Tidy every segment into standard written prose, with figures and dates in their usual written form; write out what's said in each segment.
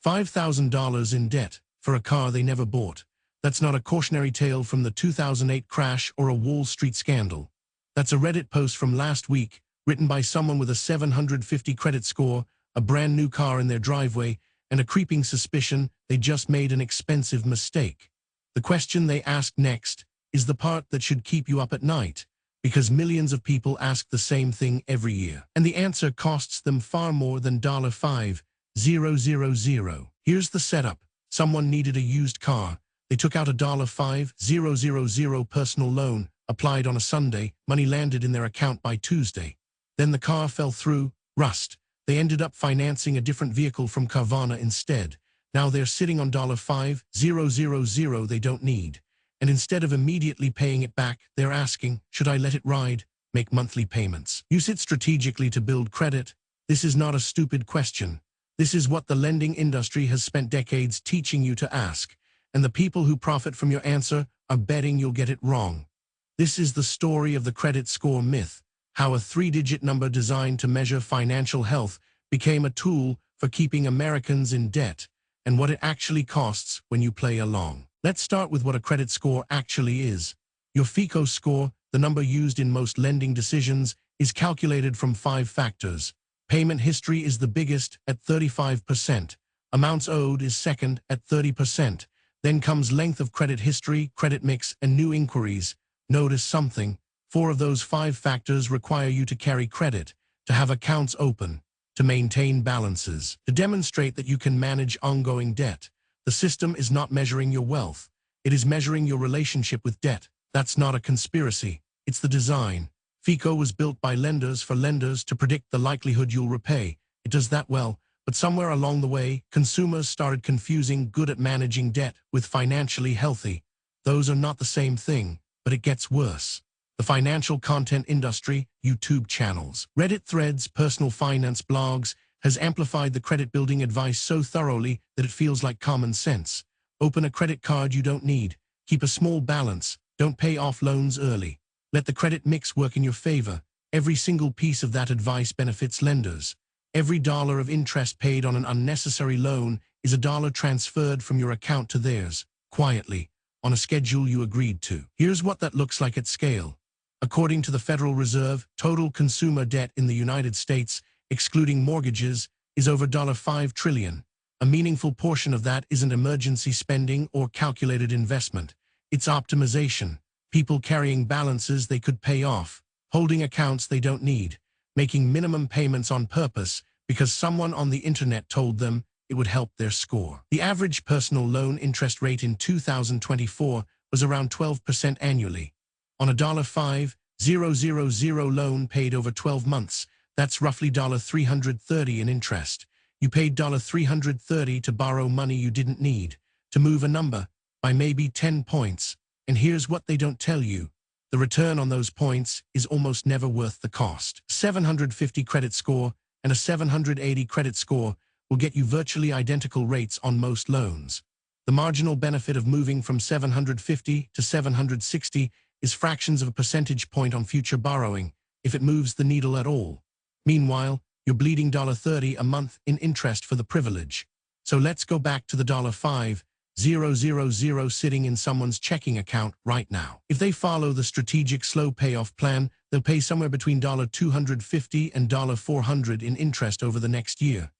$5,000 in debt for a car they never bought. That's not a cautionary tale from the 2008 crash or a Wall Street scandal. That's a Reddit post from last week, written by someone with a 750 credit score, a brand new car in their driveway, and a creeping suspicion they just made an expensive mistake. The question they asked next is the part that should keep you up at night, because millions of people ask the same thing every year. And the answer costs them far more than $5,000. Here's the setup. Someone needed a used car. They took out a $5,000 personal loan, applied on a Sunday, money landed in their account by Tuesday. Then the car fell through, rust. They ended up financing a different vehicle from Carvana instead. Now they're sitting on $5,000 they don't need. And instead of immediately paying it back, they're asking, should I let it ride? Make monthly payments. Use it strategically to build credit. This is not a stupid question. This is what the lending industry has spent decades teaching you to ask. And the people who profit from your answer are betting you'll get it wrong. This is the story of the credit score myth, how a three-digit number designed to measure financial health became a tool for keeping Americans in debt, and what it actually costs when you play along. Let's start with what a credit score actually is. Your FICO score, the number used in most lending decisions, is calculated from 5 factors. Payment history is the biggest at 35%. Amounts owed is second at 30%. Then comes length of credit history, credit mix, and new inquiries. Notice something. 4 of those 5 factors require you to carry credit, to have accounts open, to maintain balances, to demonstrate that you can manage ongoing debt. The system is not measuring your wealth. It is measuring your relationship with debt. That's not a conspiracy. It's the design. FICO was built by lenders for lenders to predict the likelihood you'll repay. It does that well, but somewhere along the way, consumers started confusing good at managing debt with financially healthy. Those are not the same thing, but it gets worse. The financial content industry, YouTube channels, Reddit threads, personal finance blogs, has amplified the credit-building advice so thoroughly that it feels like common sense. Open a credit card you don't need. Keep a small balance. Don't pay off loans early. Let the credit mix work in your favor. Every single piece of that advice benefits lenders. Every dollar of interest paid on an unnecessary loan is a dollar transferred from your account to theirs, quietly, on a schedule you agreed to. Here's what that looks like at scale. According to the Federal Reserve, total consumer debt in the United States, excluding mortgages, is over $5 trillion. A meaningful portion of that isn't emergency spending or calculated investment. It's optimization. People carrying balances they could pay off, holding accounts they don't need, making minimum payments on purpose because someone on the internet told them it would help their score. The average personal loan interest rate in 2024 was around 12% annually. On a $5,000 loan paid over 12 months, that's roughly $330 in interest. You paid $330 to borrow money you didn't need, to move a number by maybe 10 points. And here's what they don't tell you. The return on those points is almost never worth the cost. 750 credit score and a 780 credit score will get you virtually identical rates on most loans. The marginal benefit of moving from 750 to 760 is fractions of a percentage point on future borrowing, if it moves the needle at all. Meanwhile, you're bleeding $30 a month in interest for the privilege. So let's go back to the $5,000 sitting in someone's checking account right now. If they follow the strategic slow payoff plan, they'll pay somewhere between $250 and $400 in interest over the next year.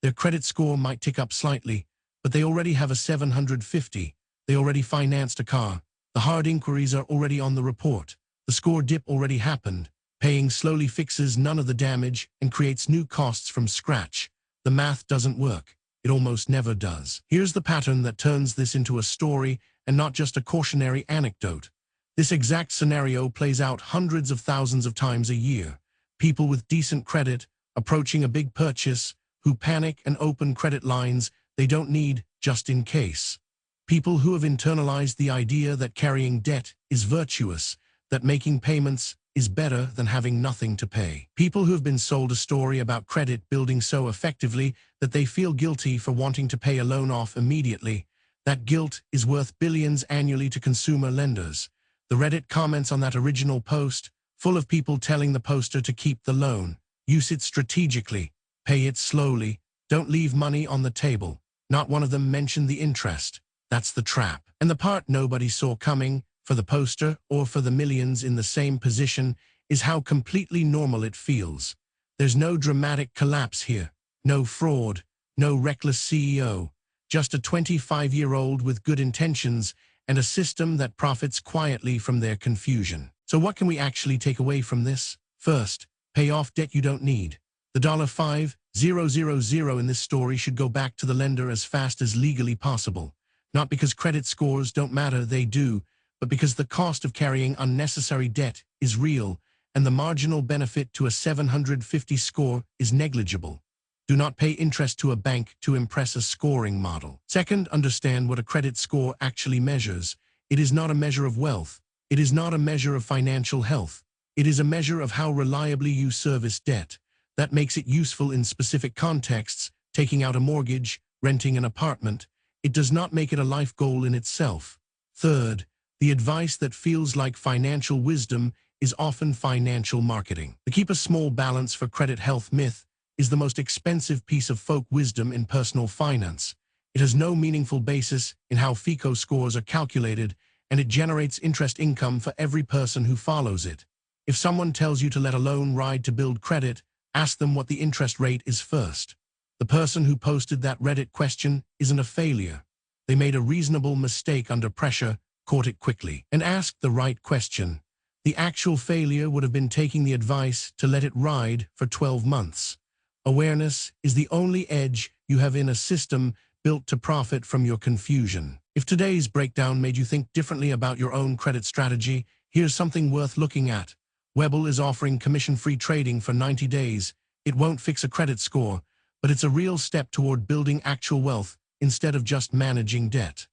Their credit score might tick up slightly, but they already have a 750. They already financed a car. The hard inquiries are already on the report. The score dip already happened. Paying slowly fixes none of the damage and creates new costs from scratch. The math doesn't work. It almost never does. Here's the pattern that turns this into a story and not just a cautionary anecdote. This exact scenario plays out hundreds of thousands of times a year. People with decent credit, approaching a big purchase, who panic and open credit lines they don't need just in case. People who have internalized the idea that carrying debt is virtuous, that making payments is better than having nothing to pay. People who have been sold a story about credit building so effectively that they feel guilty for wanting to pay a loan off immediately. That guilt is worth billions annually to consumer lenders. The Reddit comments on that original post, full of people telling the poster to keep the loan, use it strategically, pay it slowly, don't leave money on the table. Not one of them mentioned the interest. That's the trap. And the part nobody saw coming, for the poster or for the millions in the same position, is how completely normal it feels. There's no dramatic collapse here, no fraud, no reckless CEO, just a 25-year-old with good intentions and a system that profits quietly from their confusion. So what can we actually take away from this? First, pay off debt you don't need. The $5,000 in this story should go back to the lender as fast as legally possible. Not because credit scores don't matter, they do, but because the cost of carrying unnecessary debt is real and the marginal benefit to a 750 score is negligible. Do not pay interest to a bank to impress a scoring model. Second, understand what a credit score actually measures. It is not a measure of wealth. It is not a measure of financial health. It is a measure of how reliably you service debt. That makes it useful in specific contexts, taking out a mortgage, renting an apartment. It does not make it a life goal in itself. Third, the advice that feels like financial wisdom is often financial marketing. The keep a small balance for credit health myth is the most expensive piece of folk wisdom in personal finance. It has no meaningful basis in how FICO scores are calculated, and it generates interest income for every person who follows it. If someone tells you to let a loan ride to build credit, ask them what the interest rate is first. The person who posted that Reddit question isn't a failure. They made a reasonable mistake under pressure, caught it quickly, and asked the right question. The actual failure would have been taking the advice to let it ride for 12 months. Awareness is the only edge you have in a system built to profit from your confusion. If today's breakdown made you think differently about your own credit strategy, here's something worth looking at. Webull is offering commission-free trading for 90 days. It won't fix a credit score, but it's a real step toward building actual wealth instead of just managing debt.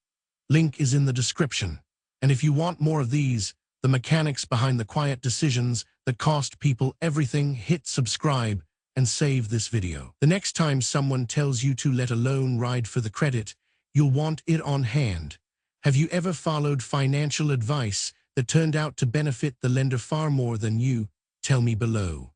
Link is in the description. And if you want more of these, the mechanics behind the quiet decisions that cost people everything, hit subscribe and save this video. The next time someone tells you to let a loan ride for the credit, you'll want it on hand. Have you ever followed financial advice that turned out to benefit the lender far more than you? Tell me below.